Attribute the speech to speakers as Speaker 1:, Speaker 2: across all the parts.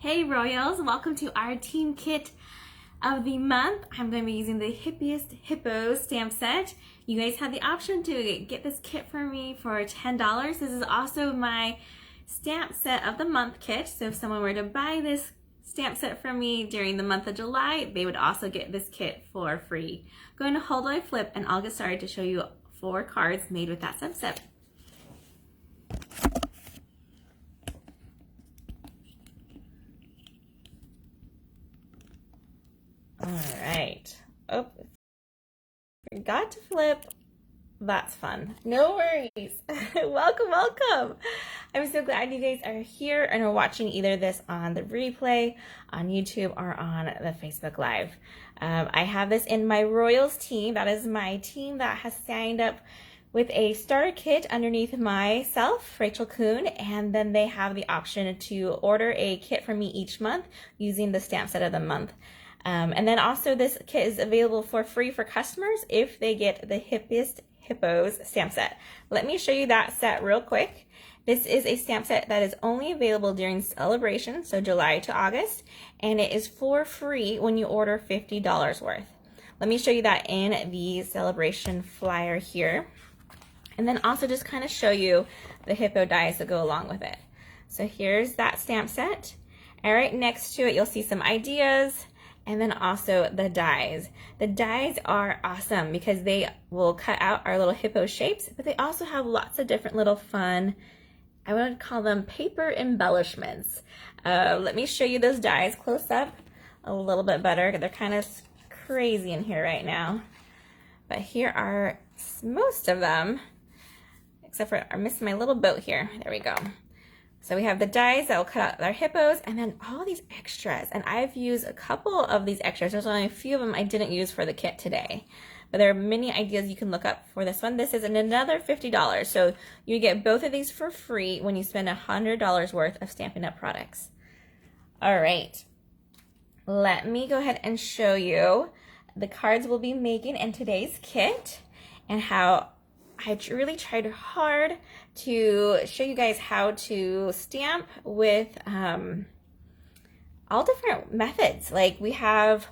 Speaker 1: Hey Royals, welcome to our team kit of the month. I'm going to be using the Hippest Hippos stamp set. You guys have the option to get this kit for me for $10. This is also my stamp set of the month kit. So if someone were to buy this stamp set from me during the month of July, they would also get this kit for free. I'm going to hold while I flip and I'll get started to show you 4 cards made with that subset. Alright. Oh, forgot to flip. That's fun. No worries. Welcome. I'm so glad you guys are here and are watching either this on the replay, on YouTube, or on the Facebook Live. I have this in my Royals team. That is my team that has signed up with a starter kit underneath myself, Rachael, Coon, and then they have the option to order a kit from me each month using the stamp set of the month. And then also this kit is available for free for customers if they get the Hippest Hippos stamp set. Let me show you that set real quick. This is a stamp set that is only available during celebration, so July to August, and it is for free when you order $50 worth. Let me show you that in the celebration flyer here. And then also just kind of show you the hippo dies that go along with it. So here's that stamp set. And right next to it, you'll see some ideas. And then also the dies. The dies are awesome because they will cut out our little hippo shapes, but they also have lots of different little fun, I would call them paper embellishments. Let me show you those dies close up a little bit better. They're kind of crazy in here right now. But here are most of them, except for I'm missing my little boat here. There we go. So we have the dies that will cut out our hippos, and then all these extras. And I've used a couple of these extras. There's only a few of them I didn't use for the kit today. But there are many ideas you can look up for this one. This is another $50. So you get both of these for free when you spend $100 worth of Stampin' UP products. All right. Let me go ahead and show you the cards we'll be making in today's kit and how I really tried hard to show you guys how to stamp with all different methods. Like we have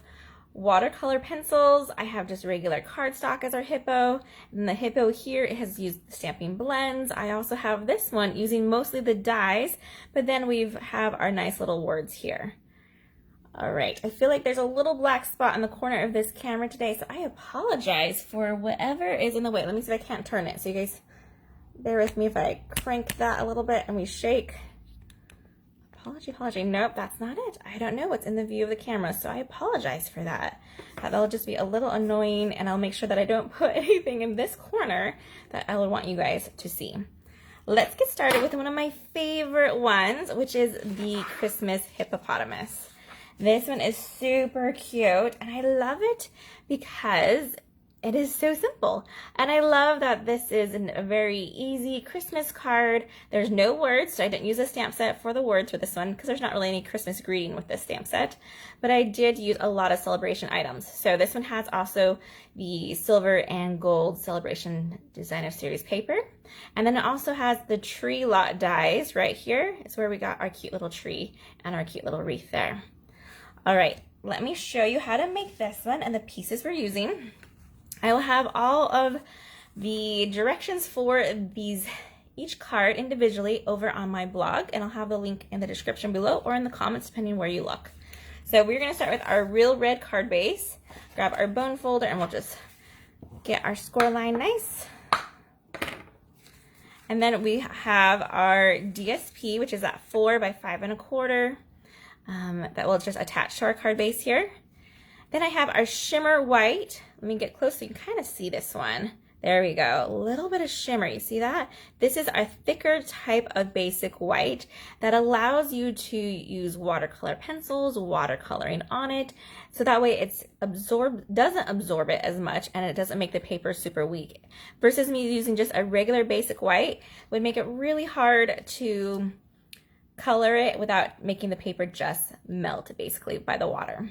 Speaker 1: watercolor pencils, I have just regular cardstock as our hippo, and the hippo here has used stamping blends. I also have this one using mostly the dies, but then we have our nice little words here. All right, I feel like there's a little black spot in the corner of this camera today, so I apologize for whatever is in the way. Let me see if I can't turn it. So you guys bear with me if I crank that a little bit and we shake. Apology. Nope, that's not it. I don't know what's in the view of the camera, so I apologize for that. That'll just be a little annoying, and I'll make sure that I don't put anything in this corner that I would want you guys to see. Let's get started with one of my favorite ones, which is the Christmas hippopotamus. This one is super cute, and I love it because it is so simple. And I love that this is a very easy Christmas card. There's no words, so I didn't use a stamp set for the words for this one because there's not really any Christmas greeting with this stamp set. But I did use a lot of celebration items. So this one has also the silver and gold celebration designer series paper. And then it also has the tree lot dies right here. It's where we got our cute little tree and our cute little wreath there. All right, let me show you how to make this one and the pieces we're using. I will have all of the directions for each card individually over on my blog, and I'll have the link in the description below or in the comments depending where you look. So we're gonna start with our real red card base, grab our bone folder, and we'll just get our score line nice. And then we have our DSP, which is at 4 by 5 1/4. That will just attach to our card base here. Then I have our shimmer white. Let me get close so you can kind of see this one. There we go, a little bit of shimmer, you see that? This is our thicker type of basic white that allows you to use watercolor pencils, watercoloring on it, so that way it's doesn't absorb it as much and it doesn't make the paper super weak. Versus me using just a regular basic white would make it really hard to color it without making the paper just melt basically by the water.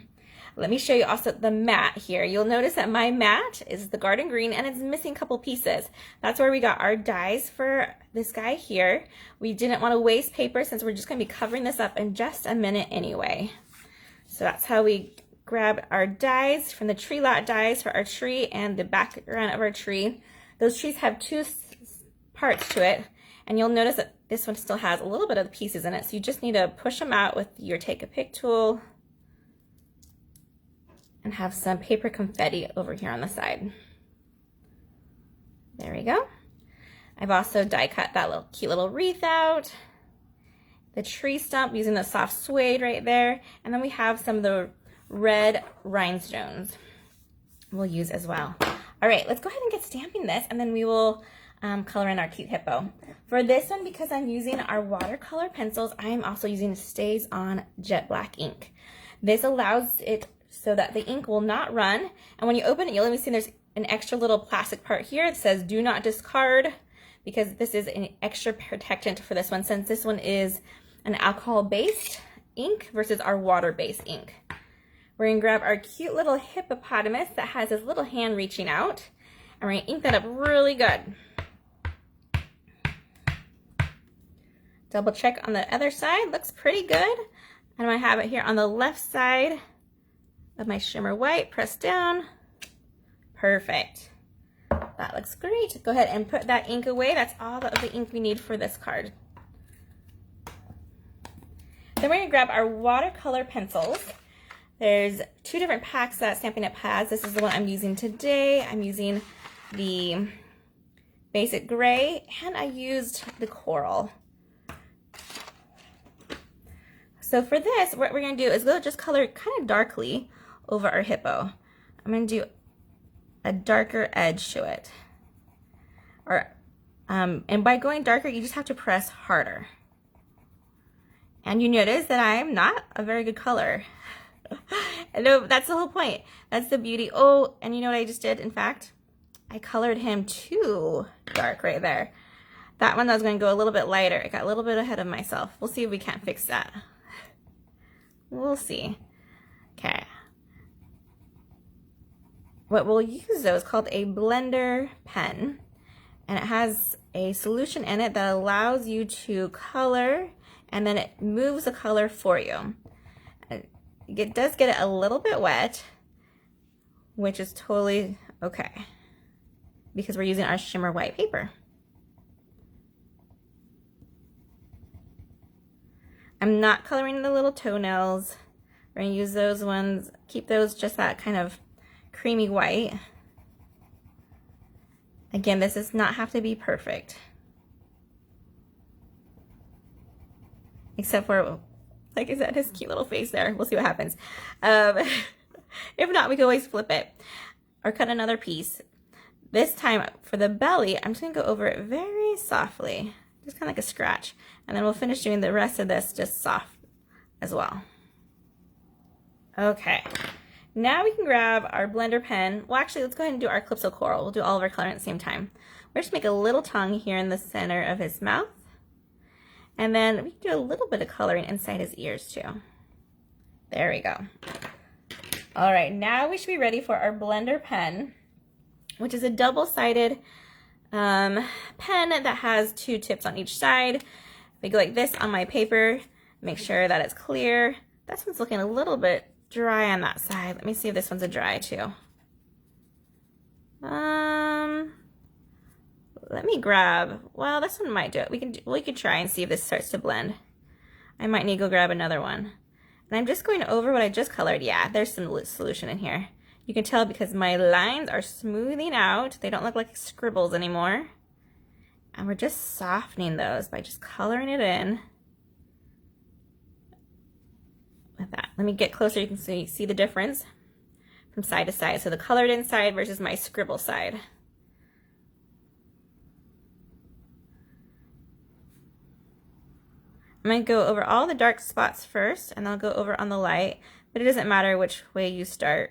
Speaker 1: Let me show you also the mat here. You'll notice that my mat is the garden green and it's missing a couple pieces. That's where we got our dies for this guy here. We didn't want to waste paper since we're just going to be covering this up in just a minute anyway. So that's how we grab our dies from the tree lot dies for our tree and the background of our tree. Those trees have two parts to it, and you'll notice that this one still has a little bit of the pieces in it, so you just need to push them out with your take a pick tool and have some paper confetti over here on the side. There we go. I've also die cut that little cute little wreath out, the tree stump using the soft suede right there, and then we have some of the red rhinestones we'll use as well. All right, let's go ahead and get stamping this, and then we will color in our cute hippo. For this one, because I'm using our watercolor pencils, I am also using Stays On Jet Black ink. This allows it so that the ink will not run, and when you open it, you'll only see there's an extra little plastic part here that says do not discard, because this is an extra protectant for this one, since this one is an alcohol-based ink versus our water-based ink. We're gonna grab our cute little hippopotamus that has his little hand reaching out, and we're gonna ink that up really good. Double check on the other side, looks pretty good. And I have it here on the left side of my shimmer white, press down. Perfect. That looks great. Go ahead and put that ink away. That's all of the ink we need for this card. Then we're gonna grab our watercolor pencils. There's two different packs that Stampin' UP has. This is the one I'm using today. I'm using the basic gray, and I used the coral. So for this, what we're gonna do is we'll just color kind of darkly over our hippo. I'm gonna do a darker edge to it. And by going darker, you just have to press harder. And you notice that I'm not a very good color. No, that's the whole point. That's the beauty. Oh, and you know what I just did? In fact, I colored him too dark right there. That one I was going to go a little bit lighter. I got a little bit ahead of myself. We'll see if we can't fix that. We'll see. Okay. What we'll use though is called a blender pen, and it has a solution in it that allows you to color, and then it moves the color for you. It does get it a little bit wet, which is totally okay because we're using our shimmer white paper. I'm not coloring the little toenails. We're going to use those ones, keep those just that kind of creamy white. Again, this does not have to be perfect. Except for, like I said, his cute little face there. We'll see what happens. If not, we can always flip it or cut another piece. This time for the belly, I'm just going to go over it very softly, just kind of like a scratch. And then we'll finish doing the rest of this just soft as well. Okay, now we can grab our blender pen. Well, actually, let's go ahead and do our Calypso Coral. We'll do all of our coloring at the same time. We're just make a little tongue here in the center of his mouth. And then we can do a little bit of coloring inside his ears too. There we go. All right, now we should be ready for our blender pen, which is a double-sided pen that has two tips on each side. We go like this on my paper, make sure that it's clear. This one's looking a little bit dry on that side. Let me see if this one's a dry too. Let me grab, well, this one might do it. We could try and see if this starts to blend. I might need to go grab another one. And I'm just going over what I just colored. Yeah, there's some solution in here. You can tell because my lines are smoothing out. They don't look like scribbles anymore. And we're just softening those by just coloring it in. With that. Let me get closer. You can see the difference from side to side. So the colored inside versus my scribble side. I'm going to go over all the dark spots first, and I'll go over on the light, but it doesn't matter which way you start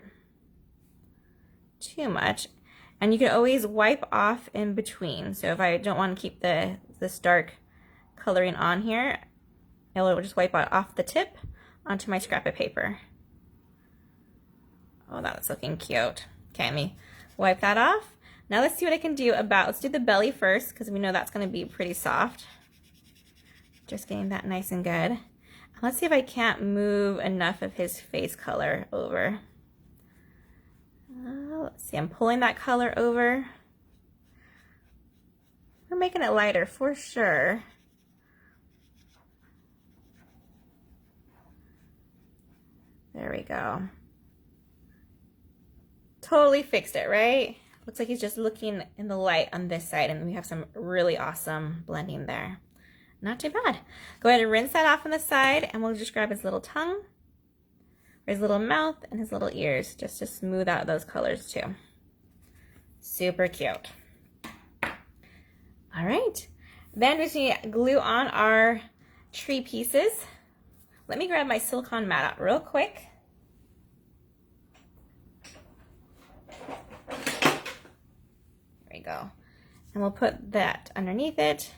Speaker 1: too much. And you can always wipe off in between. So if I don't want to keep this dark coloring on here, it will just wipe out off the tip onto my scrap of paper. Oh, that's looking cute. Okay, let me wipe that off. Now let's see what I can do about, let's do the belly first because we know that's going to be pretty soft. Just getting that nice and good. Let's see if I can't move enough of his face color over. Let's see, I'm pulling that color over. We're making it lighter for sure. There we go. Totally fixed it, right? Looks like he's just looking in the light on this side, and we have some really awesome blending there. Not too bad. Go ahead and rinse that off on the side, and we'll just grab his little tongue, or his little mouth, and his little ears, just to smooth out those colors too. Super cute. All right, then we just need to glue on our tree pieces. Let me grab my silicone mat out real quick. There we go. And we'll put that underneath it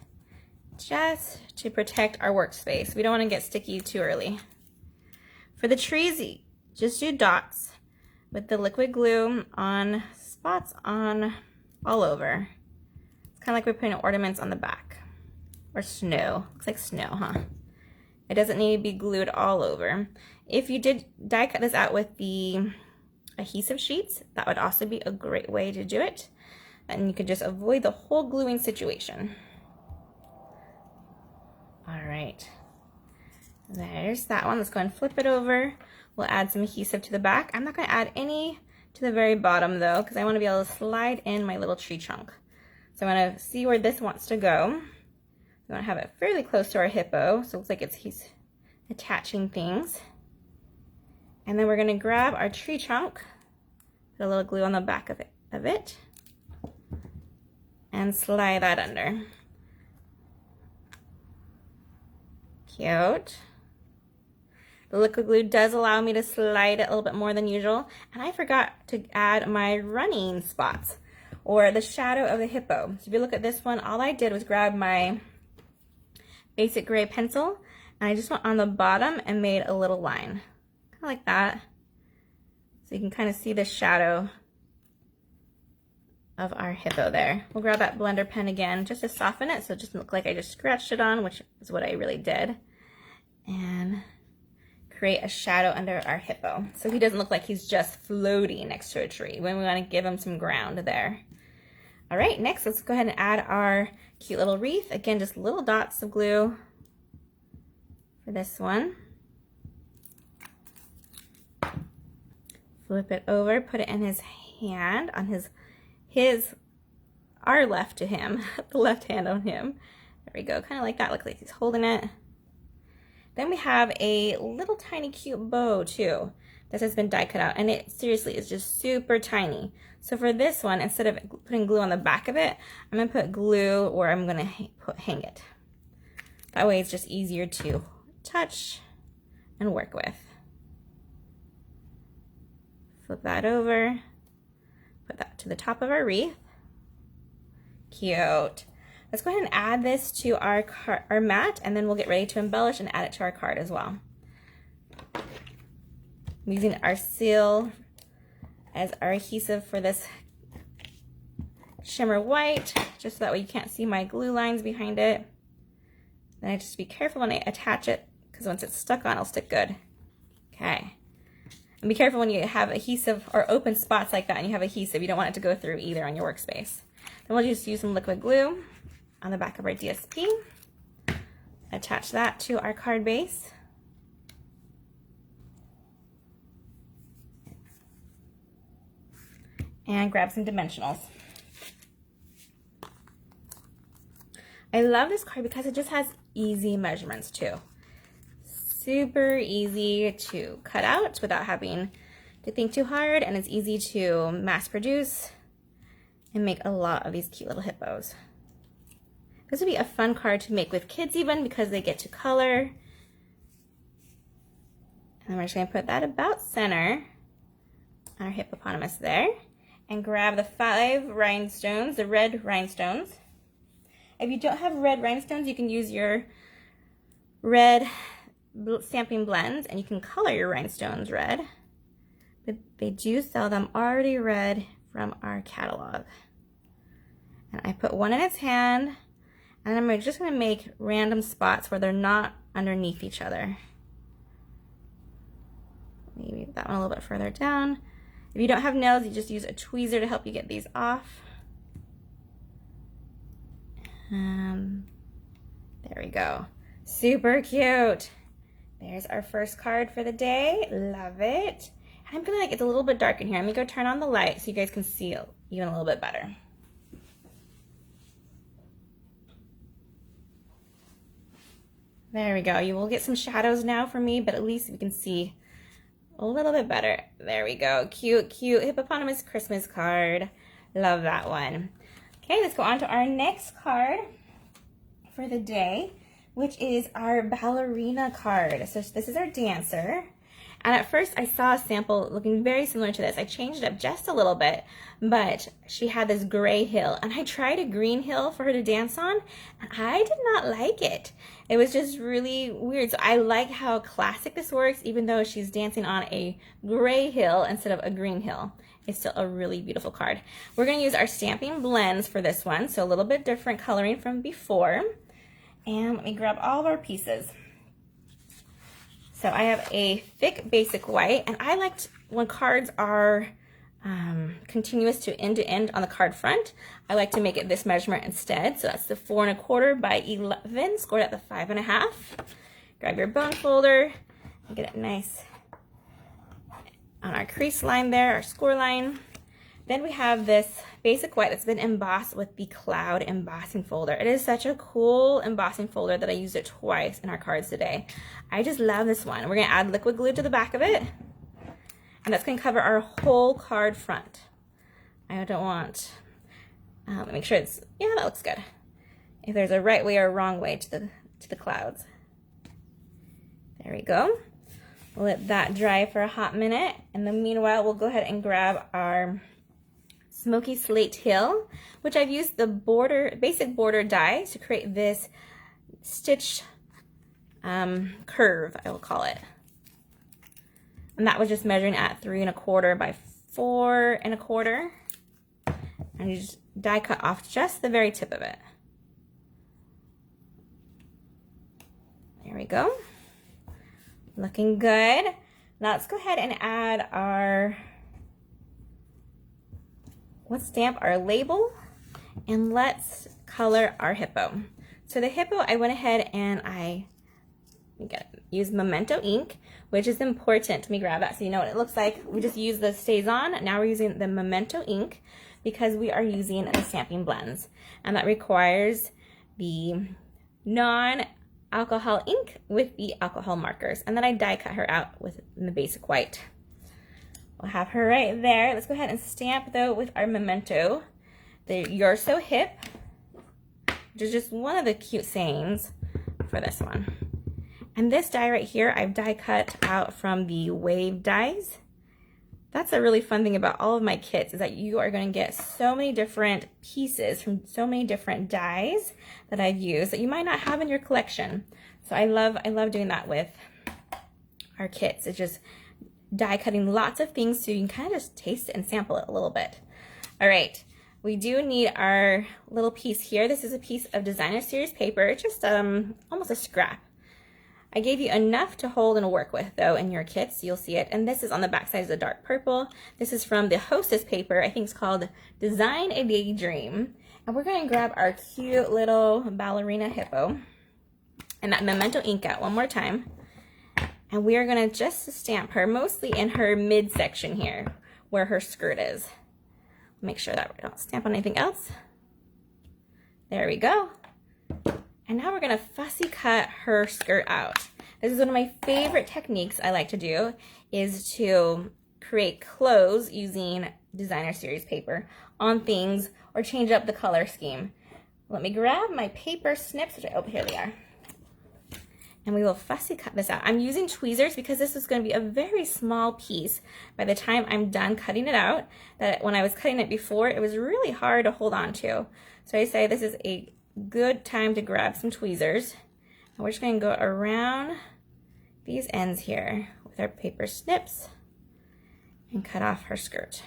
Speaker 1: just to protect our workspace. We don't want to get sticky too early. For the trees, just do dots with the liquid glue on spots on all over. It's kind of like we're putting ornaments on the back. Or snow. Looks like snow, huh? It doesn't need to be glued all over. If you did die cut this out with the adhesive sheets, that would also be a great way to do it. And you could just avoid the whole gluing situation. All right, there's that one. Let's go and flip it over. We'll add some adhesive to the back. I'm not going to add any to the very bottom though, because I want to be able to slide in my little tree trunk. So I'm going to see where this wants to go. We want to have it fairly close to our hippo, so it looks like he's attaching things. And then we're going to grab our tree trunk, put a little glue on the back of it, and slide that under. Cute. The liquid glue does allow me to slide it a little bit more than usual, and I forgot to add my running spots, or the shadow of the hippo. So if you look at this one, all I did was grab my basic gray pencil, and I just went on the bottom and made a little line, kind of like that, so you can kind of see the shadow of our hippo there. We'll grab that blender pen again just to soften it so it doesn't look like I just scratched it on, which is what I really did, and create a shadow under our hippo so he doesn't look like he's just floating next to a tree when we want to give him some ground there. All right, next let's go ahead and add our cute little wreath. Again, just little dots of glue for this one. Flip it over, put it in his hand, on our left to him, the left hand on him. There we go, kind of like that, looks like he's holding it. Then we have a little tiny cute bow too. This has been die cut out, and it seriously is just super tiny. So for this one, instead of putting glue on the back of it, I'm gonna put glue where I'm gonna hang it. That way it's just easier to touch and work with. Flip that over, put that to the top of our wreath. Cute. Let's go ahead and add this to our mat, and then we'll get ready to embellish and add it to our card as well. I'm using our seal as our adhesive for this shimmer white, just so that way you can't see my glue lines behind it. Then I just be careful when I attach it, because once it's stuck on, it'll stick good. Okay. And be careful when you have adhesive or open spots like that and you have adhesive. You don't want it to go through either on your workspace. Then we'll just use some liquid glue on the back of our DSP. Attach that to our card base. And grab some dimensionals. I love this card because it just has easy measurements too. Super easy to cut out without having to think too hard, and it's easy to mass produce and make a lot of these cute little hippos. This would be a fun card to make with kids even, because they get to color. And we're just gonna put that about center on our hippopotamus there, and grab the 5 rhinestones, the red rhinestones. If you don't have red rhinestones, you can use your red stamping blends, and you can color your rhinestones red, but they do sell them already red from our catalog. And I put one in its hand, and I'm just going to make random spots where they're not underneath each other. Maybe that one a little bit further down. If you don't have nails, you just use a tweezer to help you get these off. There we go. Super cute. There's our first card for the day. Love it. I'm gonna it's a little bit dark in here. Let me go turn on the light so you guys can see even a little bit better. There we go. You will get some shadows now for me, but at least we can see a little bit better. There we go. Cute, cute hippopotamus Christmas card. Love that one. Okay, let's go on to our next card for the day, which is our Ballerina card. So this is our dancer. And at first I saw a sample looking very similar to this. I changed it up just a little bit, but she had this gray hill, and I tried a green hill for her to dance on, and I did not like it. It was just really weird. So I like how classic this works, even though she's dancing on a gray hill instead of a green hill. It's still a really beautiful card. We're gonna use our stamping blends for this one, so a little bit different coloring from before. And let me grab all of our pieces. So I have a thick basic white, and I liked when cards are continuous to end on the card front, I like to make it this measurement instead. So that's the 4 1/4 by 11, scored at the 5 1/2. Grab your bone folder and get it nice on our crease line there, our score line. Then we have this basic white that's been embossed with the cloud embossing folder. It is such a cool embossing folder that I used it twice in our cards today. I just love this one. We're gonna add liquid glue to the back of it, and that's gonna cover our whole card front. I don't want, let me make sure it's, yeah, that looks good. If there's a right way or a wrong way to the clouds. There we go. We'll let that dry for a hot minute, and then meanwhile, we'll go ahead and grab our Smoky Slate Hill, which I've used the basic border die to create this stitch curve, I will call it. And that was just measuring at 3 1/4 by 4 1/4. And you just die cut off just the very tip of it. There we go. Looking good. Now let's go ahead and add our, let's stamp our label, and let's color our hippo. So the hippo, I went ahead and I use Memento ink, which is important. Let me grab that so you know what it looks like. We just used the StazOn. Now we're using the Memento ink because we are using the stamping blends, and that requires the non-alcohol ink with the alcohol markers. And then I die cut her out with the basic white. We'll have her right there. Let's go ahead and stamp though with our Memento, the "You're So Hip," which is just one of the cute sayings for this one. And this die right here, I've die cut out from the wave dies. That's a really fun thing about all of my kits, is that you are going to get so many different pieces from so many different dies that I've used that you might not have in your collection. So I love doing that with our kits. It's just die cutting lots of things so you can kind of just taste it and sample it a little bit. All right, we do need our little piece here. This is a piece of designer series paper, just almost a scrap. I gave you enough to hold and work with though in your kits, so you'll see it. And this is on the back side is a dark purple. This is from the Hostess paper. I think it's called Design a Daydream. And we're going to grab our cute little ballerina hippo and that Memento ink out one more time. And we are going to just stamp her mostly in her midsection here where her skirt is. Make sure that we don't stamp on anything else. There we go. And now we're going to fussy cut her skirt out. This is one of my favorite techniques I like to do, is to create clothes using designer series paper on things or change up the color scheme. Let me grab my paper snips, which here they are. And we will fussy cut this out. I'm using tweezers because this is going to be a very small piece by the time I'm done cutting it out. That when I was cutting it before, it was really hard to hold on to. So I say this is a good time to grab some tweezers And we're just going to go around these ends here with our paper snips and cut off her skirt.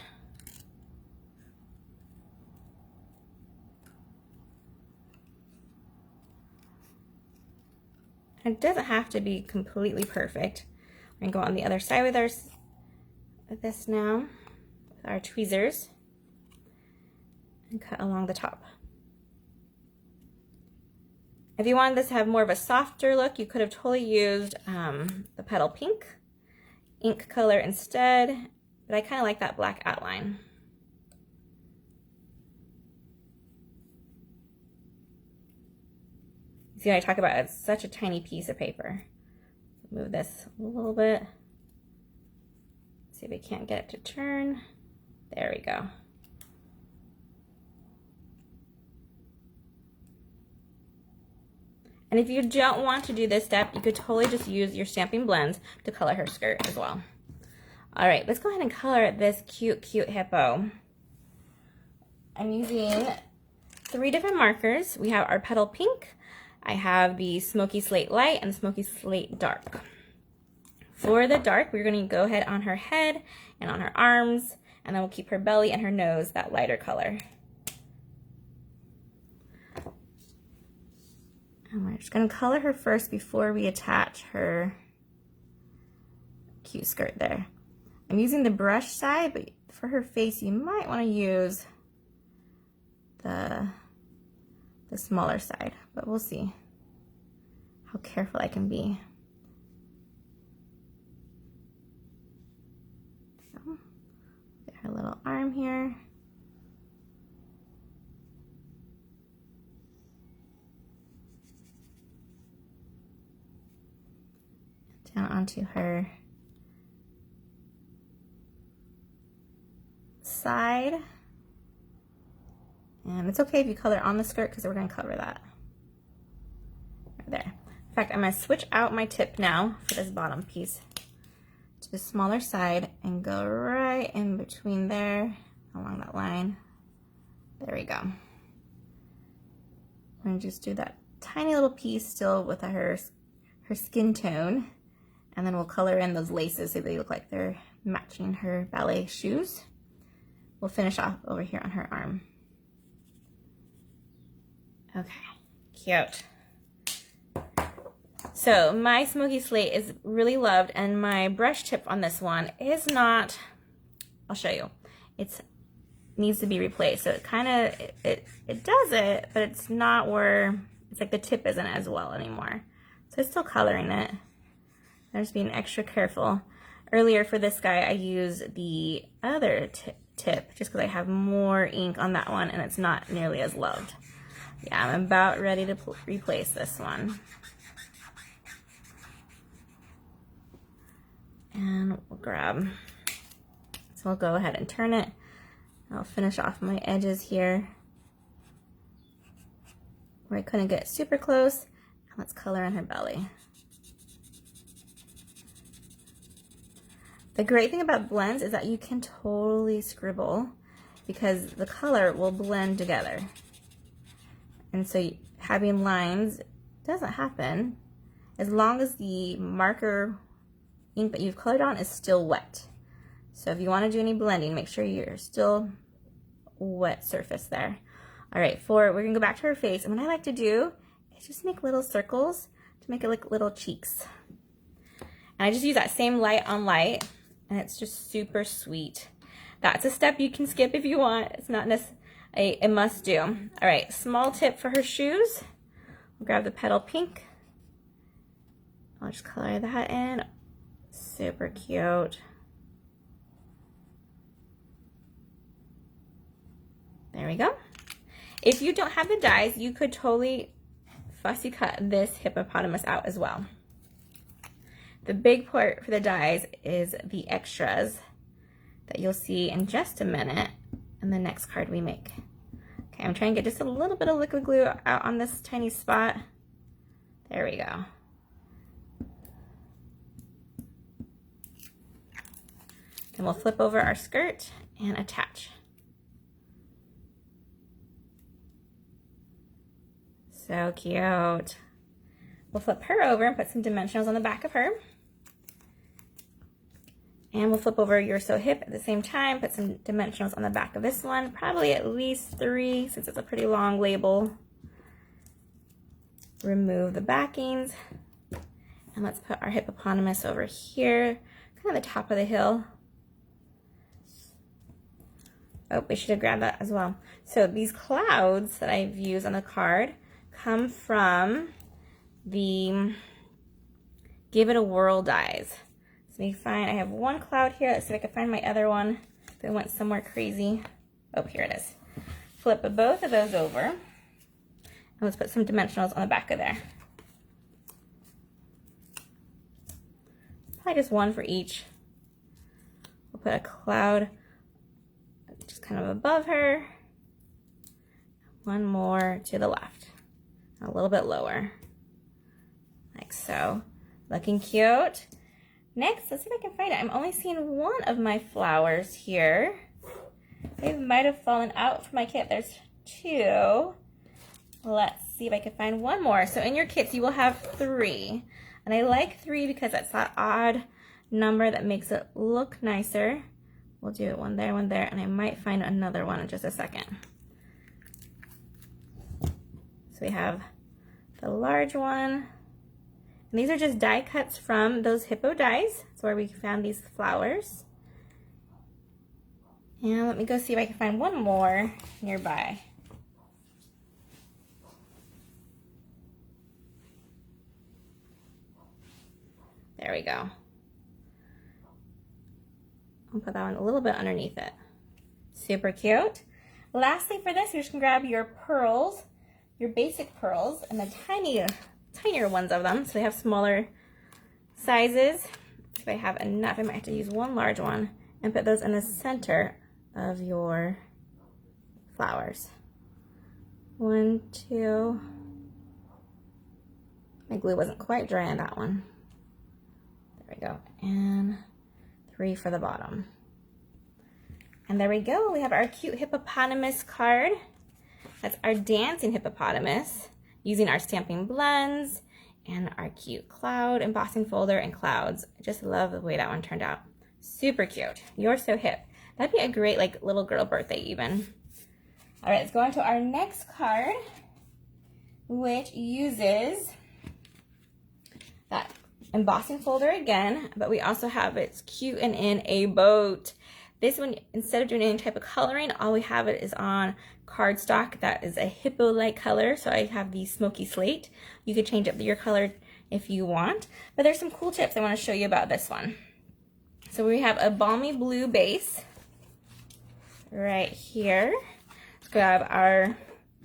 Speaker 1: It doesn't have to be completely perfect. We're gonna go on the other side with this now, with our tweezers, and cut along the top. If you wanted this to have more of a softer look, you could have totally used the petal pink ink color instead, but I kind of like that black outline. See what I talk about? It's such a tiny piece of paper. Move this a little bit. See if we can't get it to turn. There we go. And if you don't want to do this step, you could totally just use your stamping blends to color her skirt as well. All right, let's go ahead and color this cute, cute hippo. I'm using 3 different markers. We have our petal pink, I have the Smoky Slate Light and Smoky Slate Dark. For the dark, we're going to go ahead on her head and on her arms, and then we'll keep her belly and her nose that lighter color. And we're just going to color her first before we attach her cute skirt there. I'm using the brush side, but for her face, you might want to use the smaller side, but we'll see how careful I can be. So, get her little arm here. Down onto her side. And it's okay if you color on the skirt because we're going to cover that. Right there. In fact, I'm going to switch out my tip now for this bottom piece to the smaller side and go right in between there along that line. There we go. I'm going to just do that tiny little piece still with her skin tone, and then we'll color in those laces so they look like they're matching her ballet shoes. We'll finish off over here on her arm. Okay, cute. So my Smoky Slate is really loved, and my brush tip on this one is not, I'll show you. It needs to be replaced. So it kind of, it does it, but it's not where, it's like the tip isn't as well anymore. So it's still coloring it. I'm just being extra careful. Earlier for this guy, I used the other tip just because I have more ink on that one and it's not nearly as loved. Yeah, I'm about ready to replace this one. And we'll grab, so we'll go ahead and turn it. I'll finish off my edges here where I couldn't get super close. And let's color in her belly. The great thing about blends is that you can totally scribble because the color will blend together. And so having lines doesn't happen as long as the marker ink that you've colored on is still wet. So if you want to do any blending, make sure you're still wet surface there. All right, we're gonna go back to her face, and what I like to do is just make little circles to make it like little cheeks. And I just use that same light on light, and it's just super sweet. That's a step you can skip if you want. It's not a must do. All right, small tip for her shoes. We'll grab the petal pink. I'll just color that in. Super cute. There we go. If you don't have the dies, you could totally fussy cut this hippopotamus out as well. The big part for the dies is the extras that you'll see in just a minute in the next card we make. Okay, I'm trying to get just a little bit of liquid glue out on this tiny spot. There we go. Then we'll flip over our skirt and attach. So cute. We'll flip her over and put some dimensionals on the back of her. And we'll flip over You're So Hip at the same time, put some dimensionals on the back of this one, probably at least 3 since it's a pretty long label. Remove the backings. And let's put our hippopotamus over here, kind of the top of the hill. Oh, we should have grabbed that as well. So these clouds that I've used on the card come from the Give It a Whirl dies. So let me find, I have one cloud here. Let's see if I can find my other one. If I went somewhere crazy. Oh, here it is. Flip both of those over. And let's put some dimensionals on the back of there. Probably just one for each. We'll put a cloud just kind of above her. One more to the left. A little bit lower. Like so. Looking cute. Next, let's see if I can find it. I'm only seeing one of my flowers here. They might have fallen out from my kit. There's 2. Let's see if I can find one more. So in your kits, you will have 3. And I like 3 because that's that odd number that makes it look nicer. We'll do one there, and I might find another one in just a second. So we have the large one. And these are just die cuts from those Hippo dies. That's where we found these flowers. And let me go see if I can find one more nearby. There we go. I'll put that one a little bit underneath it. Super cute. Lastly for this, you're just gonna grab your pearls, your basic pearls, and the tinier ones of them, so they have smaller sizes. If I have enough, I might have to use one large one and put those in the center of your flowers. 1, 2. My glue wasn't quite dry on that one. There we go. And 3 for the bottom. And there we go. We have our cute hippopotamus card. That's our dancing hippopotamus using our stamping blends and our cute cloud embossing folder and clouds. I just love the way that one turned out. Super cute. You're So Hip. That'd be a great like little girl birthday even. All right, let's go on to our next card, which uses that embossing folder again, but we also have it's cute and in a boat. This one, instead of doing any type of coloring, all we have it is on cardstock that is a hippo-like color. So I have the smoky slate. You could change up your color if you want, but there's some cool tips I want to show you about this one. So we have a balmy blue base right here. Let's grab our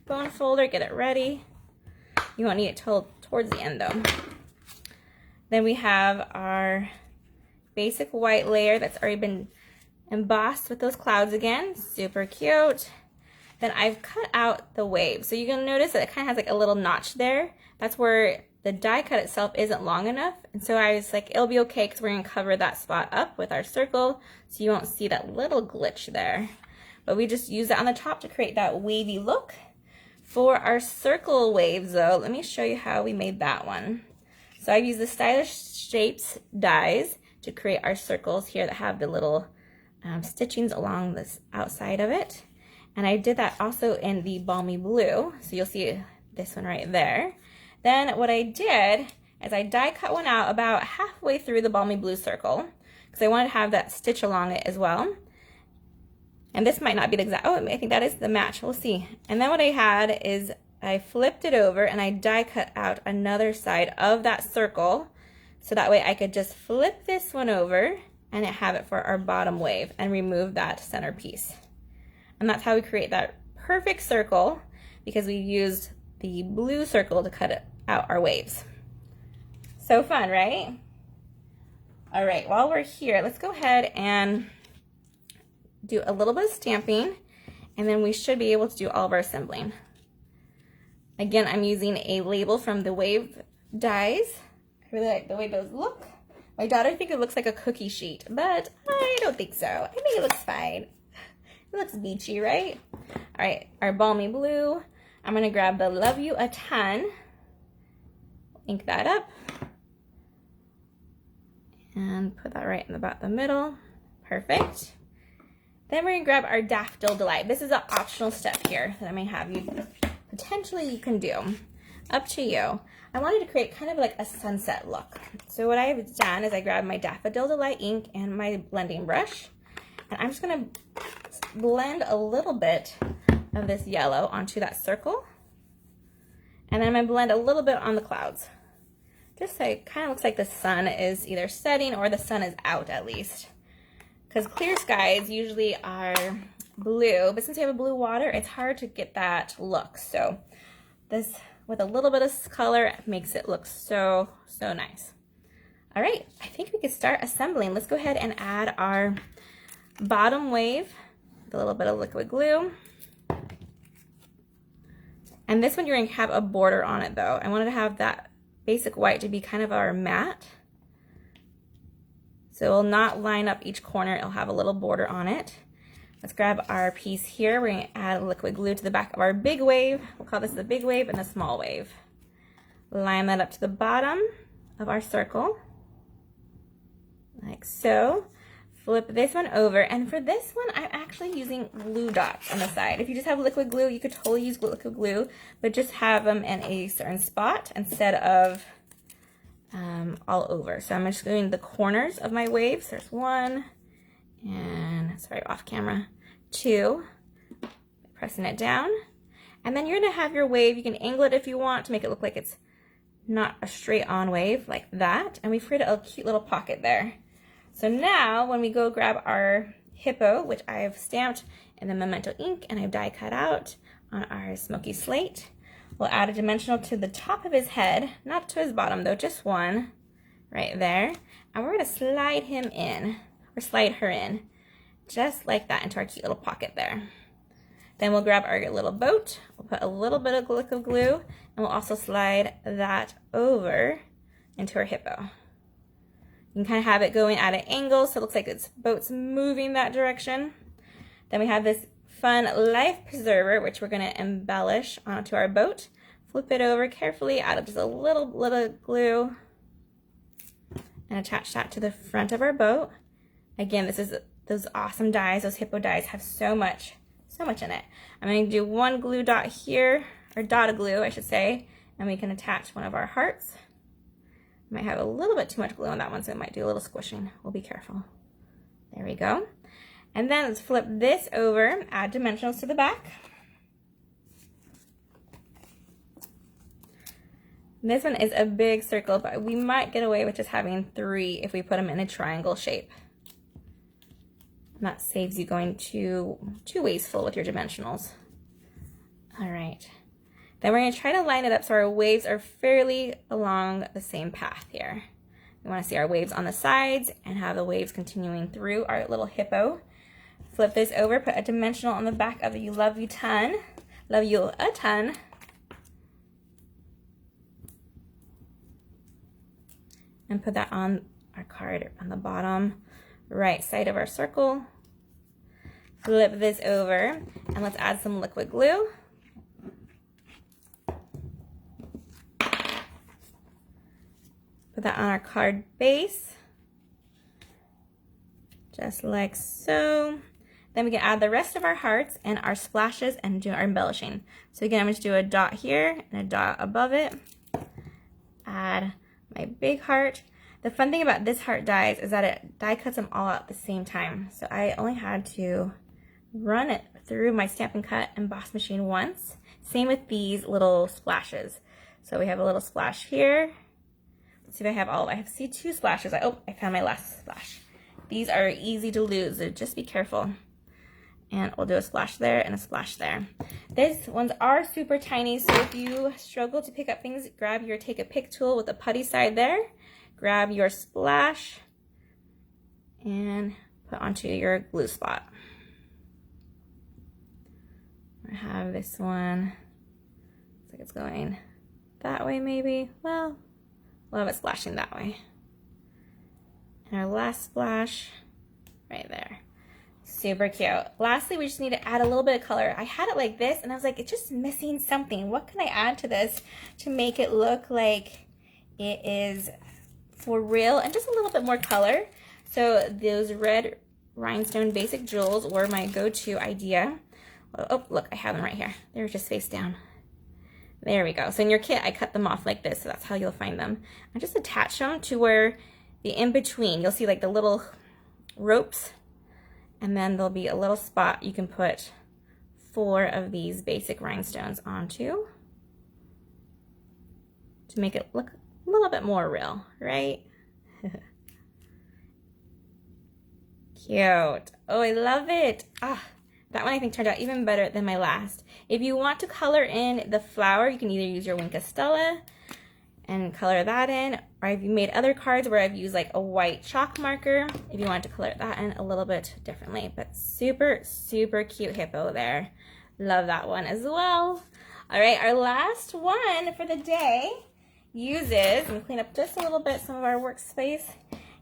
Speaker 1: bone folder, get it ready. You won't need it till towards the end though. Then we have our basic white layer that's already been embossed with those clouds again. Super cute. Then I've cut out the wave. So you can notice that it kind of has like a little notch there. That's where the die cut itself isn't long enough. And so I was like, it'll be okay because we're going to cover that spot up with our circle so you won't see that little glitch there. But we just use it on the top to create that wavy look. For our circle waves though, let me show you how we made that one. So I've used the Stylish Shapes dies to create our circles here that have the little stitchings along this outside of it. And I did that also in the balmy blue. So you'll see this one right there. Then what I did is I die cut one out about halfway through the balmy blue circle because I wanted to have that stitch along it as well. And this might not be the exact, oh, I think that is the match. We'll see. And then what I had is I flipped it over and I die cut out another side of that circle. So that way I could just flip this one over and have it for our bottom wave and remove that center piece. And that's how we create that perfect circle because we used the blue circle to cut out our waves. So fun, right? All right, while we're here, let's go ahead and do a little bit of stamping and then we should be able to do all of our assembling. Again, I'm using a label from the Wave dies. I really like the way those look. My daughter thinks it looks like a cookie sheet, but I don't think so. I think it looks fine. It looks beachy, right? All right, our balmy blue. I'm gonna grab the Love You a Ton. ink that up and put that right in about the middle. Perfect. Then we're gonna grab our Daffodil Delight. This is an optional step here that I may have you, potentially you can do. Up to you. I wanted to create kind of like a sunset look. So what I have done is I grabbed my Daffodil Delight ink and my blending brush. And I'm just gonna blend a little bit of this yellow onto that circle. And then I'm gonna blend a little bit on the clouds. Just so it kind of looks like the sun is either setting or the sun is out at least. Because clear skies usually are blue, but since you have a blue water, it's hard to get that look. So this, with a little bit of color, makes it look so, so nice. All right, I think we could start assembling. Let's go ahead and add our bottom wave with a little bit of liquid glue. And this one, you're gonna have a border on it though. I wanted to have that basic white to be kind of our matte. So it will not line up each corner, it'll have a little border on it. Let's grab our piece here. We're gonna add liquid glue to the back of our big wave. We'll call this the big wave and the small wave. Line that up to the bottom of our circle, like so. Flip this one over, and for this one, I'm actually using glue dots on the side. If you just have liquid glue, you could totally use liquid glue, but just have them in a certain spot instead of all over. So I'm just doing the corners of my waves. There's one, and sorry, off camera, two, pressing it down. And then you're gonna have your wave, you can angle it if you want to make it look like it's not a straight on wave like that. And we've created a cute little pocket there. So now when we go grab our hippo, which I've stamped in the Memento ink and I've die cut out on our smoky slate, we'll add a dimensional to the top of his head, not to his bottom though, just one right there. And we're gonna slide him in, or slide her in, just like that into our cute little pocket there. Then we'll grab our little boat, we'll put a little bit of liquid glue, and we'll also slide that over into our hippo. You can kind of have it going at an angle so it looks like its boat's moving that direction. Then we have this fun life preserver, which we're going to embellish onto our boat. Flip it over carefully, add just a little glue, and attach that to the front of our boat. Again, this is those awesome dies. Those hippo dies have so much in it. I'm going to do one glue dot here, or dot of glue, I should say, and we can attach one of our hearts. Might have a little bit too much glue on that one, so it might do a little squishing. We'll be careful. There we go. And then let's flip this over, add dimensionals to the back. This one is a big circle, but we might get away with just having 3 if we put them in a triangle shape. And that saves you going too wasteful with your dimensionals. All right. Then we're going to try to line it up so our waves are fairly along the same path here. We want to see our waves on the sides and have the waves continuing through our little hippo. Flip this over, put a dimensional on the back of the You Love You Ton. Love you a ton. And put that on our card on the bottom right side of our circle. Flip this over and let's add some liquid glue. Put that on our card base, just like so. Then we can add the rest of our hearts and our splashes and do our embellishing. So again, I'm going to do a dot here and a dot above it. Add my big heart. The fun thing about this heart dies is that it die cuts them all out at the same time. So I only had to run it through my Stampin' Cut emboss machine once. Same with these little splashes. So we have a little splash here. Let's see if I have all. I see 2 splashes. I found my last splash. These are easy to lose, so just be careful. And we'll do a splash there and a splash there. These ones are super tiny, so if you struggle to pick up things, grab your Take a Pick tool with the putty side there. Grab your splash and put onto your glue spot. I have this one. Looks like it's going that way maybe. Well, we'll have it splashing that way. And our last splash right there. Super cute. Lastly, we just need to add a little bit of color. I had it like this and I was like, it's just missing something. What can I add to this to make it look like It is for real and just a little bit more color. So those red rhinestone basic jewels were my go-to idea. Oh, look, I have them right here. They're just face down. There we go. So in your kit, I cut them off like this, so that's how you'll find them. I just attach them to where the in-between, you'll see like the little ropes, and then there'll be a little spot you can put 4 of these basic rhinestones onto to make it look a little bit more real, right? Cute. Oh, I love it. Ah, that one I think turned out even better than my last. If you want to color in the flower, you can either use your Wink of Stella and color that in, or if you made other cards where I've used like a white chalk marker, if you want to color that in a little bit differently. But super, super cute hippo there. Love that one as well. All right, our last one for the day uses, and clean up just a little bit some of our workspace,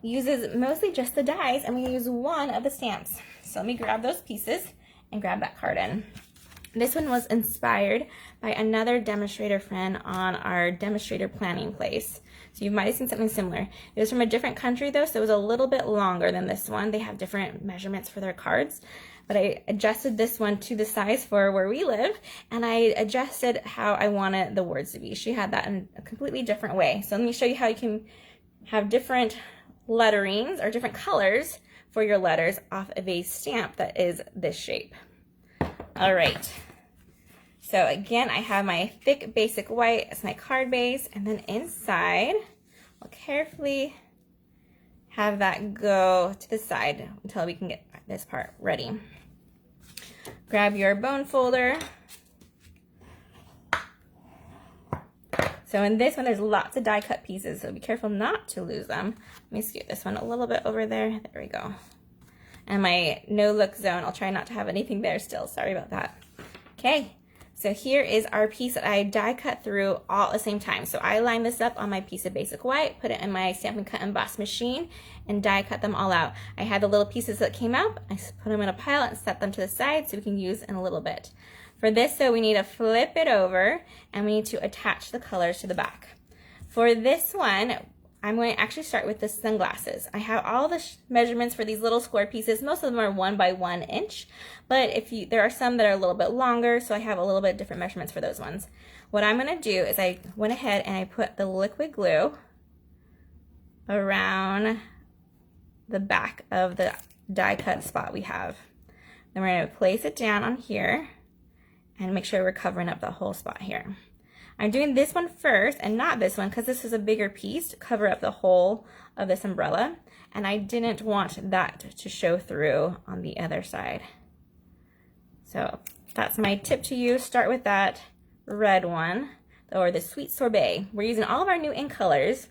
Speaker 1: uses mostly just the dies, and we use one of the stamps. So let me grab those pieces and grab that card in. This one was inspired by another demonstrator friend on our demonstrator planning place. So you might have seen something similar. It was from a different country though, so it was a little bit longer than this one. They have different measurements for their cards, but I adjusted this one to the size for where we live, and I adjusted how I wanted the words to be. She had that in a completely different way. So let me show you how you can have different letterings or different colors for your letters off of a stamp that is this shape. All right, so again, I have my thick basic white as my card base, and then inside, I'll carefully have that go to the side until we can get this part ready. Grab your bone folder. So in this one, there's lots of die cut pieces, so be careful not to lose them. Let me scoot this one a little bit over there. There we go. And my no look zone, I'll try not to have anything there still. Sorry about that. Okay, so here is our piece that I die cut through all at the same time. So I lined this up on my piece of basic white, put it in my Stampin' Cut Emboss machine, and die cut them all out. I had the little pieces that came out. I put them in a pile and set them to the side so we can use in a little bit. For this, though, we need to flip it over, and we need to attach the colors to the back. For this one, I'm going to actually start with the sunglasses. I have all the measurements for these little square pieces. Most of them are 1 by 1 inch, but there are some that are a little bit longer, so I have a little bit different measurements for those ones. What I'm going to do is I went ahead and I put the liquid glue around the back of the die cut spot we have. Then we're going to place it down on here and make sure we're covering up the whole spot here. I'm doing this one first and not this one because this is a bigger piece to cover up the whole of this umbrella, and I didn't want that to show through on the other side. So that's my tip to you. Start with that red one, or the Sweet Sorbet. We're using all of our new ink colors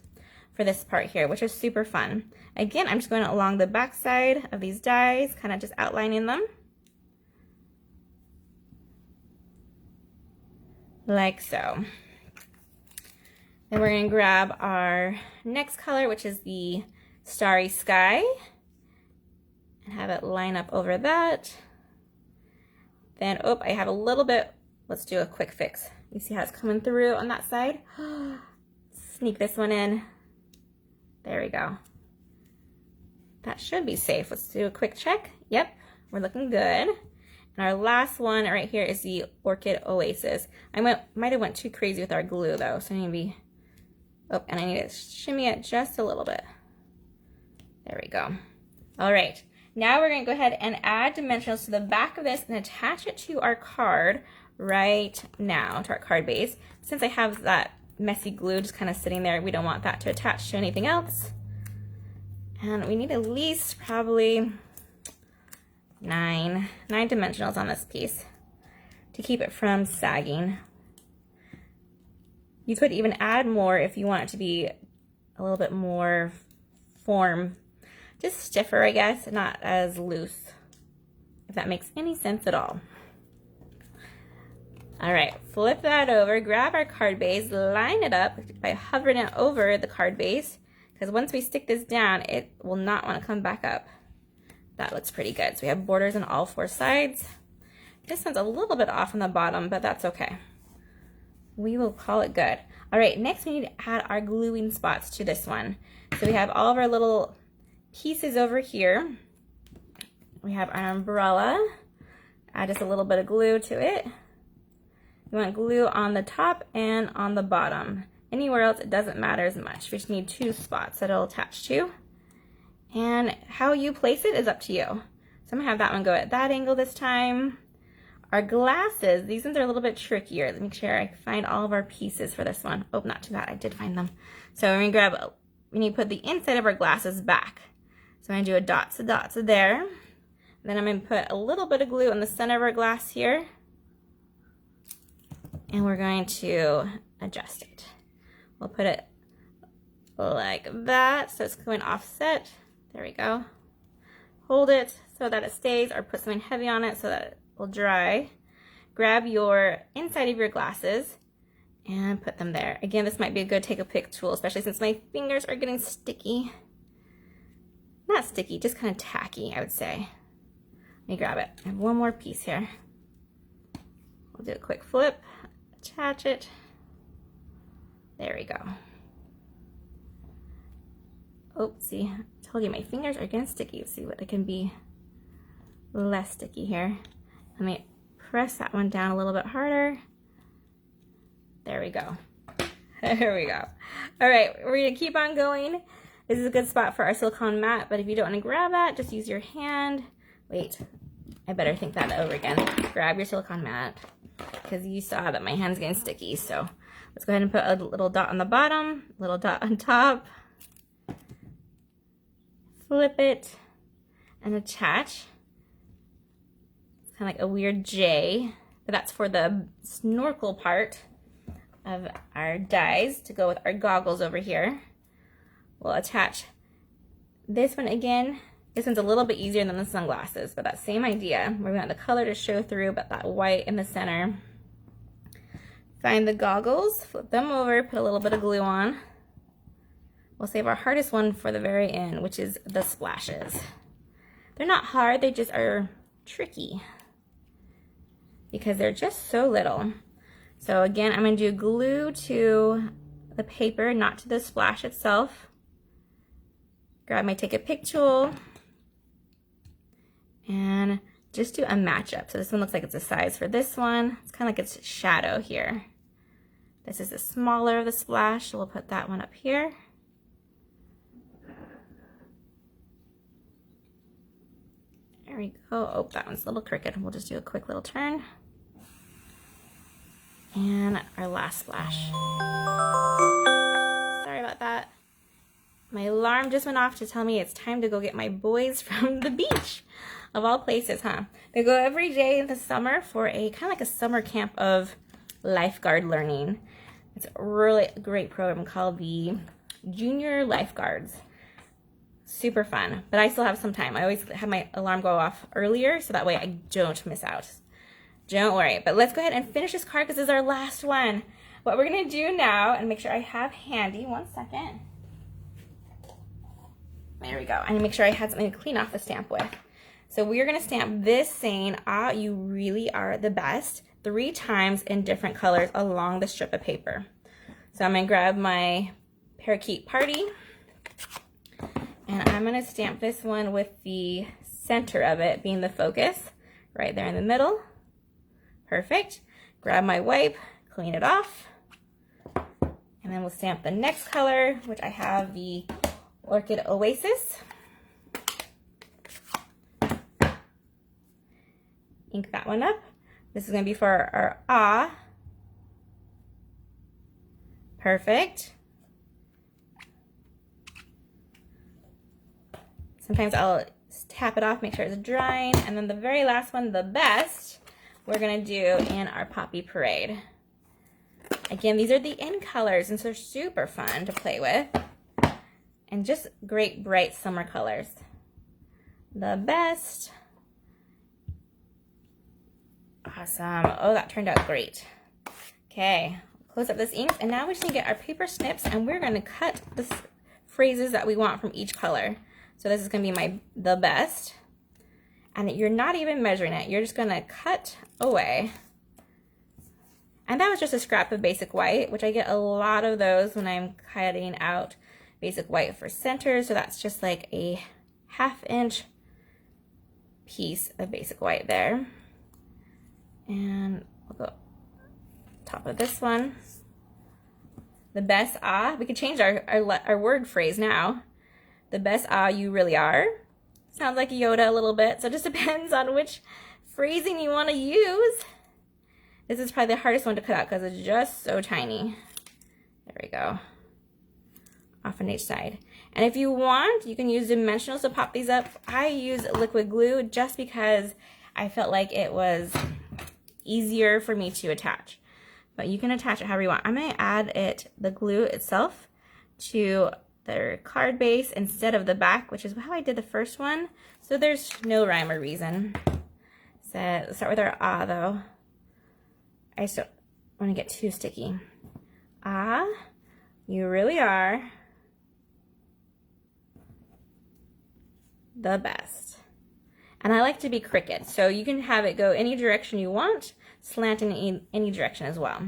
Speaker 1: for this part here, which is super fun. Again, I'm just going along the back side of these dies, kind of just outlining them. Like so. Then we're going to grab our next color, which is the Starry Sky, and have it line up over that. Then, oh, I have a little bit. Let's do a quick fix. You see how it's coming through on that side? Sneak this one in. There we go. That should be safe. Let's do a quick check. Yep, we're looking good. And our last one right here is the Orchid Oasis. I might have went too crazy with our glue though, so maybe, oh, and I need to shimmy it just a little bit. There we go. All right, now we're gonna go ahead and add dimensionals to the back of this and attach it to our card right now, to our card base. Since I have that messy glue just kind of sitting there, we don't want that to attach to anything else. And we need at least probably nine dimensionals on this piece to keep it from sagging. You could even add more if you want it to be a little bit more form, just stiffer, I guess, not as loose, if that makes any sense at all. All right, flip that over, grab our card base, line it up by hovering it over the card base, because once we stick this down, it will not want to come back up. That looks pretty good. So we have borders on all 4 sides. This one's a little bit off on the bottom, but that's okay. we will call it good. All right, next we need to add our gluing spots to this one. So we have all of our little pieces over here. We have our umbrella. Add just a little bit of glue to it. You want glue on the top and on the bottom. Anywhere else, it doesn't matter as much. We just need 2 spots that it'll attach to. And how you place it is up to you. So I'm gonna have that one go at that angle this time. Our glasses, these ones are a little bit trickier. Let me make sure I find all of our pieces for this one. Oh, not too bad, I did find them. So we're gonna grab, we need to put the inside of our glasses back. So I'm gonna do a dots to dots there. Then I'm gonna put a little bit of glue on the center of our glass here. And we're going to adjust it. We'll put it like that, so it's going offset. There we go. Hold it so that it stays, or put something heavy on it so that it will dry. Grab your inside of your glasses and put them there. Again, this might be a good take a pick tool, especially since my fingers are getting sticky. Not sticky, just kind of tacky, I would say. Let me grab it. I have one more piece here. We'll do a quick flip, attach it. There we go. Oh, see, I told you my fingers are getting sticky. Let's see what it can be less sticky here. Let me press that one down a little bit harder. There we go. There we go. All right, we're gonna keep on going. This is a good spot for our silicone mat, but if you don't wanna grab that, just use your hand. Wait, I better think that over again. Grab your silicone mat, because you saw that my hand's getting sticky. So let's go ahead and put a little dot on the bottom, little dot on top. Flip it and attach. It's kind of like a weird J, but that's for the snorkel part of our dies to go with our goggles over here. We'll attach this one again. This one's a little bit easier than the sunglasses, but that same idea. We want the color to show through, but that white in the center. Find the goggles, flip them over, put a little bit of glue on. We'll save our hardest one for the very end, which is the splashes. They're not hard, they just are tricky because they're just so little. So again, I'm gonna do glue to the paper, not to the splash itself. Grab my take a pick tool and just do a matchup. So this one looks like it's a size for this one. It's kind of like its shadow here. This is the smaller of the splash, so we'll put that one up here. There we go. Oh, that one's a little crooked. We'll just do a quick little turn. And our last splash. Sorry about that. My alarm just went off to tell me it's time to go get my boys from the beach. Of all places, huh? They go every day in the summer for a kind of like a summer camp of lifeguard learning. It's a really great program called the Junior Lifeguards. Super fun, but I still have some time. I always have my alarm go off earlier so that way I don't miss out. Don't worry, but let's go ahead and finish this card because this is our last one. What we're gonna do now, and make sure I have handy, 1 second. There we go. I need to make sure I had something to clean off the stamp with. So we're gonna stamp this saying, "Ah, you really are the best," 3 times in different colors along the strip of paper. So I'm gonna grab my Parakeet Party, and I'm gonna stamp this one with the center of it being the focus, right there in the middle. Perfect. Grab my wipe, clean it off, and then we'll stamp the next color, which I have the Orchid Oasis. Ink that one up. This is going to be for our ah. Perfect. Sometimes I'll tap it off, make sure it's drying. And then the very last one, the best, we're going to do in our Poppy Parade. Again, these are the end colors, and so they're super fun to play with. And just great, bright summer colors. The best. Awesome. Oh, that turned out great. Okay, close up this ink, and now we just need to get our paper snips, and we're going to cut the phrases that we want from each color. So this is going to be the best. And you're not even measuring it. You're just going to cut away. And that was just a scrap of basic white, which I get a lot of those when I'm cutting out basic white for center. So that's just like a 1/2 inch piece of basic white there. And we'll go top of this one. The best we could change our word phrase now. The best you really are. Sounds like Yoda a little bit, so it just depends on which phrasing you want to use. This is probably the hardest one to cut out because it's just so tiny. There we go. Off on each side. And if you want, you can use dimensionals to pop these up. I use liquid glue just because I felt like it was easier for me to attach. But you can attach it however you want. I'm going to add the glue itself to the card base instead of the back, which is how I did the first one. So there's no rhyme or reason. So let's start with our though. I just don't want to get too sticky. You really are the best. And I like to be cricket, so you can have it go any direction you want, slant in any direction as well.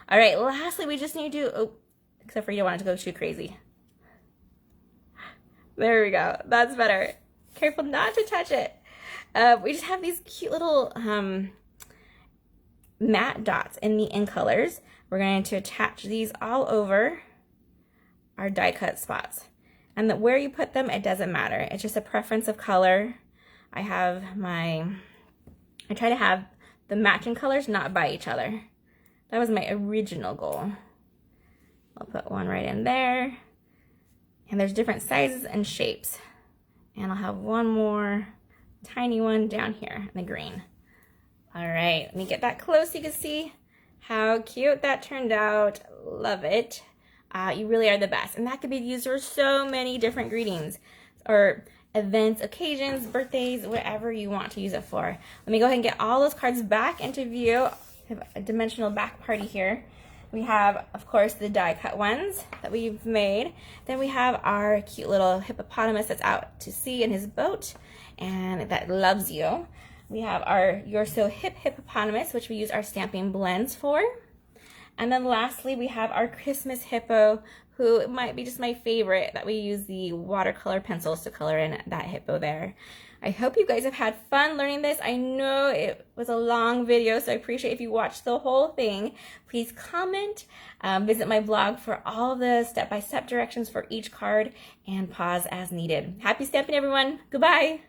Speaker 1: All right, lastly, we just need to, except for you don't want it to go too crazy. There we go, that's better. Careful not to touch it. We just have these cute little matte dots in the in colors. We're going to attach these all over our die cut spots. And where you put them, it doesn't matter. It's just a preference of color. I try to have the matching colors not by each other. That was my original goal. I'll put one right in there. And there's different sizes and shapes. And I'll have one more tiny one down here in the green. All right, let me get that close so you can see how cute that turned out. Love it. You really are the best. And that could be used for so many different greetings or events, occasions, birthdays, whatever you want to use it for. Let me go ahead and get all those cards back into view. I have a dimensional back party here. We have, of course, the die cut ones that we've made. Then we have our cute little hippopotamus that's out to sea in his boat and that loves you. We have our You're So Hip hippopotamus, which we use our stamping blends for. And then lastly, we have our Christmas hippo, who might be just my favorite, that we use the watercolor pencils to color in that hippo there. I hope you guys have had fun learning this. I know it was a long video, so I appreciate if you watched the whole thing. Please comment, visit my blog for all the step-by-step directions for each card, and pause as needed. Happy stamping, everyone. Goodbye.